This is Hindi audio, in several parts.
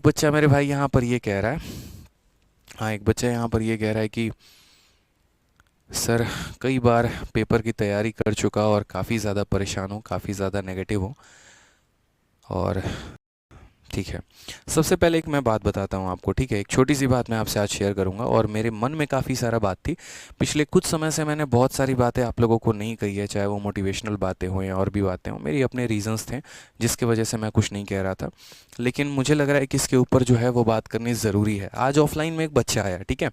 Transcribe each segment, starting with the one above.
बच्चा मेरे भाई यहाँ पर ये कह रहा है, हाँ एक बच्चा यहाँ पर ये कह रहा है कि सर कई बार पेपर की तैयारी कर चुका और काफ़ी ज़्यादा परेशान हूँ, काफ़ी ज़्यादा नेगेटिव हूँ। और ठीक है, सबसे पहले एक मैं बात बताता हूँ आपको, ठीक है। एक छोटी सी बात मैं आपसे आज शेयर करूँगा और मेरे मन में काफ़ी सारा बात थी। पिछले कुछ समय से मैंने बहुत सारी बातें आप लोगों को नहीं कही है, चाहे वो मोटिवेशनल बातें हों या और भी बातें हों। मेरी अपने रीजंस थे जिसकी वजह से मैं कुछ नहीं कह रहा था, लेकिन मुझे लग रहा है कि इसके ऊपर जो है वो बात करनी ज़रूरी है। आज ऑफलाइन में एक बच्चा आया, ठीक है,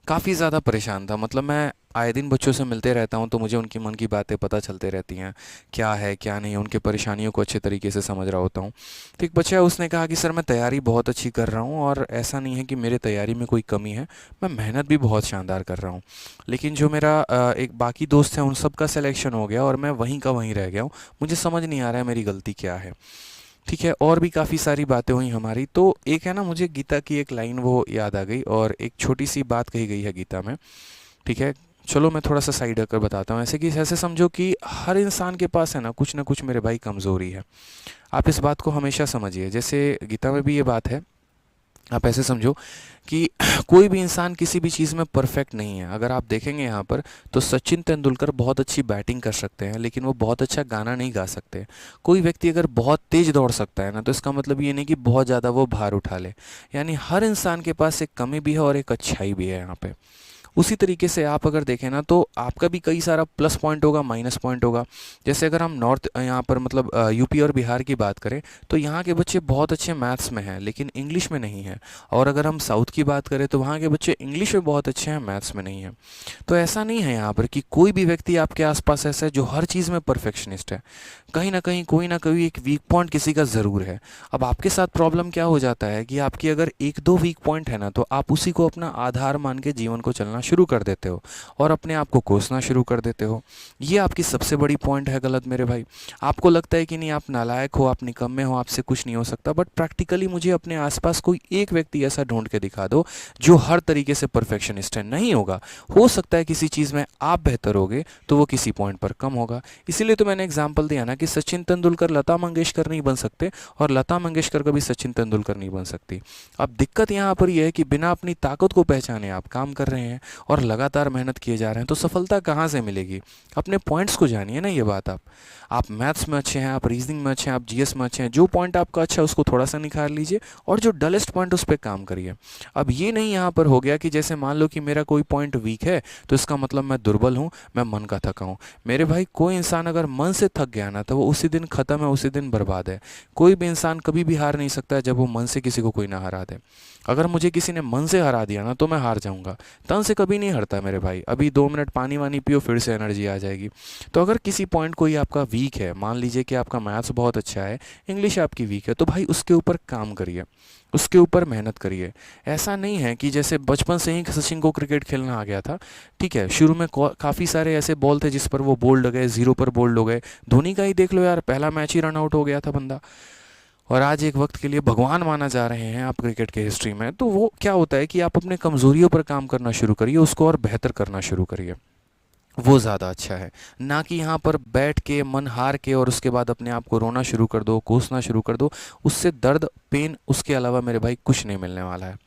काफ़ी ज़्यादा परेशान था। मतलब मैं आए दिन बच्चों से मिलते रहता हूँ तो मुझे उनकी मन की बातें पता चलते रहती हैं, क्या है क्या नहीं, उनके परेशानियों को अच्छे तरीके से समझ रहा होता हूँ। तो एक बच्चा है, उसने कहा कि सर मैं तैयारी बहुत अच्छी कर रहा हूँ और ऐसा नहीं है कि मेरे तैयारी में कोई कमी है, मैं मेहनत भी बहुत शानदार कर रहा हूँ, लेकिन जो मेरा एक बाकी दोस्त है उन सब का सिलेक्शन हो गया और मैं वहीं का वहीं रह गया हूँ। मुझे समझ नहीं आ रहा है मेरी गलती क्या है, ठीक है। और भी काफ़ी सारी बातें हुई हमारी। तो एक है ना, मुझे गीता की एक लाइन वो याद आ गई और एक छोटी सी बात कही गई है गीता में, ठीक है। चलो मैं थोड़ा सा साइड हटकर बताता हूँ। ऐसे कि ऐसे समझो कि हर इंसान के पास है ना कुछ मेरे भाई कमज़ोरी है। आप इस बात को हमेशा समझिए, जैसे गीता में भी ये बात है। आप ऐसे समझो कि कोई भी इंसान किसी भी चीज़ में परफेक्ट नहीं है। अगर आप देखेंगे यहाँ पर तो सचिन तेंदुलकर बहुत अच्छी बैटिंग कर सकते हैं लेकिन वो बहुत अच्छा गाना नहीं गा सकते। कोई व्यक्ति अगर बहुत तेज़ दौड़ सकता है ना, तो इसका मतलब ये नहीं कि बहुत ज़्यादा वो भार उठा ले। यानी हर इंसान के पास एक कमी भी है और एक अच्छाई भी है यहाँ पे। उसी तरीके से आप अगर देखें ना तो आपका भी कई सारा प्लस पॉइंट होगा, माइनस पॉइंट होगा। जैसे अगर हम नॉर्थ यहाँ पर मतलब यूपी और बिहार की बात करें तो यहाँ के बच्चे बहुत अच्छे मैथ्स में हैं लेकिन इंग्लिश में नहीं हैं। और अगर हम साउथ की बात करें तो वहाँ के बच्चे इंग्लिश में बहुत अच्छे हैं, मैथ्स में नहीं हैं। तो ऐसा नहीं है यहाँ पर कि कोई भी व्यक्ति आपके आसपास ऐसा है जो हर चीज़ में परफेक्शनिस्ट है। कहीं ना कहीं कोई ना कोई एक वीक पॉइंट किसी का ज़रूर है। अब आपके साथ प्रॉब्लम क्या हो जाता है कि आपकी अगर एक दो वीक पॉइंट है ना, तो आप उसी को अपना आधार मान के जीवन को चलना शुरू कर देते हो और अपने आप को कोसना शुरू कर देते हो। ये आपकी सबसे बड़ी पॉइंट है गलत मेरे भाई। आपको लगता है कि नहीं आप नालायक हो, आप निकम्मे हो, आपसे कुछ नहीं हो सकता, बट प्रैक्टिकली मुझे अपने आसपास कोई एक व्यक्ति ऐसा ढूंढ के दिखा दो जो हर तरीके से परफेक्शनिस्ट है। नहीं होगा। हो सकता है किसी चीज़ में आप बेहतर होगे तो वो किसी पॉइंट पर कम होगा। इसीलिए तो मैंने एग्जाम्पल दिया ना कि सचिन तेंदुलकर लता मंगेशकर नहीं बन सकते और लता मंगेशकर कभी सचिन तेंदुलकर नहीं बन सकती। अब दिक्कत यहाँ पर यह है कि बिना अपनी ताकत को पहचाने आप काम कर रहे हैं और लगातार मेहनत किए जा रहे हैं, तो सफलता कहाँ से मिलेगी? अपने पॉइंट्स को जानिए ना। ये बात आप मैथ्स में अच्छे हैं, आप रीजनिंग में अच्छे हैं, आप जीएस में अच्छे हैं, जो पॉइंट आपका अच्छा है उसको थोड़ा सा निखार लीजिए और जो डलेस्ट पॉइंट उस पर काम करिए। अब ये नहीं यहाँ पर हो गया कि जैसे मान लो कि मेरा कोई पॉइंट वीक है तो इसका मतलब मैं दुर्बल हूँ, मैं मन का थका हूँ। मेरे भाई कोई इंसान अगर मन से थक गया ना तो वो उसी दिन ख़त्म है, उसी दिन बर्बाद है। कोई भी इंसान कभी भी हार नहीं सकता है जब वो मन से किसी को कोई ना हरा दे। अगर मुझे किसी ने मन से हरा दिया ना तो मैं हार जाऊंगा, तन से कभी नहीं हरता मेरे भाई। अभी 2 मिनट पानी वानी पियो, फिर से एनर्जी आ जाएगी। तो अगर किसी पॉइंट कोई आपका वीक है, मान लीजिए कि आपका मैथ्स बहुत अच्छा है, इंग्लिश आपकी वीक है, तो भाई उसके ऊपर काम करिए, उसके ऊपर मेहनत करिए। ऐसा नहीं है कि जैसे बचपन से ही सचिन को क्रिकेट खेलना आ गया था, ठीक है, शुरू में काफ़ी सारे ऐसे बॉल थे जिस पर वो बोल्ड हो गए, जीरो पर बोल्ड हो गए। धोनी का ही देख लो यार, पहला मैच ही रन आउट हो गया था बंदा, और आज एक वक्त के लिए भगवान माना जा रहे हैं आप क्रिकेट के हिस्ट्री में। तो वो क्या होता है कि आप अपने कमज़ोरियों पर काम करना शुरू करिए, उसको और बेहतर करना शुरू करिए, वो ज़्यादा अच्छा है। ना कि यहाँ पर बैठ के मन हार के और उसके बाद अपने आप को रोना शुरू कर दो, कोसना शुरू कर दो। उससे दर्द, पेन, उसके अलावा मेरे भाई कुछ नहीं मिलने वाला है।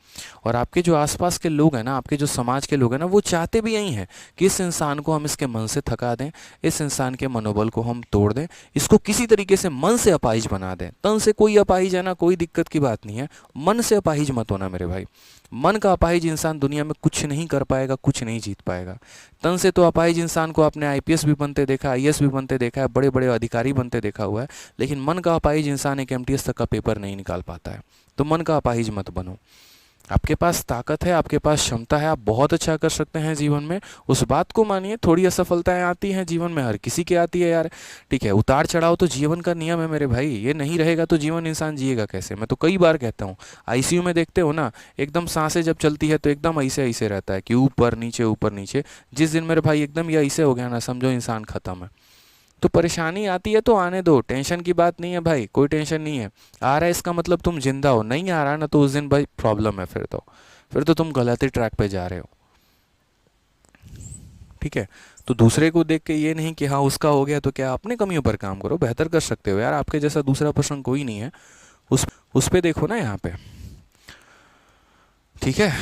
और आपके जो आसपास के लोग हैं ना, आपके जो समाज के लोग हैं ना, वो चाहते भी यही हैं कि इस इंसान को हम इसके मन से थका दें, इस इंसान के मनोबल को हम तोड़ दें, इसको किसी तरीके से मन से अपाहिज बना दें। तन से कोई अपाहिज है ना, कोई दिक्कत की बात नहीं है, मन से अपाहिज मत होना मेरे भाई। मन का अपाहिज इंसान दुनिया में कुछ नहीं कर पाएगा, कुछ नहीं जीत पाएगा। तन से तो अपाहिज इंसान को आपने आईपीएस भी बनते देखा, आईएएस भी बनते देखा है, बड़े बड़े अधिकारी बनते देखा हुआ है, लेकिन मन का अपाहिज इंसान एक एमटीएस तक का पेपर नहीं निकाल पाता है। तो मन का अपाहिज मत बनो। आपके पास ताकत है, आपके पास क्षमता है, आप बहुत अच्छा कर सकते हैं जीवन में, उस बात को मानिए। थोड़ी असफलताएं आती हैं जीवन में, हर किसी के आती है यार, ठीक है। उतार चढ़ाव तो जीवन का नियम है मेरे भाई, ये नहीं रहेगा तो जीवन इंसान जिएगा कैसे? मैं तो कई बार कहता हूँ, आईसीयू में देखते हो ना, एकदम सांसें जब चलती है तो एकदम ऐसे ऐसे रहता है कि ऊपर नीचे ऊपर नीचे। जिस दिन मेरे भाई एकदम ये ऐसे हो गया ना, समझो इंसान खत्म है। तो परेशानी आती है तो आने दो, टेंशन की बात नहीं है भाई, कोई टेंशन नहीं है। आ रहा है इसका मतलब तुम जिंदा हो, नहीं आ रहा ना तो उस दिन भाई प्रॉब्लम है। फिर तो तुम गलत ट्रैक पे जा रहे हो, ठीक है। तो दूसरे को देख के ये नहीं कि हाँ उसका हो गया तो क्या, अपने कमियों पर काम करो, बेहतर कर सकते हो यार, आपके जैसा दूसरा पर्सन कोई नहीं है। उस पे देखो ना यहाँ पे। ठीक है।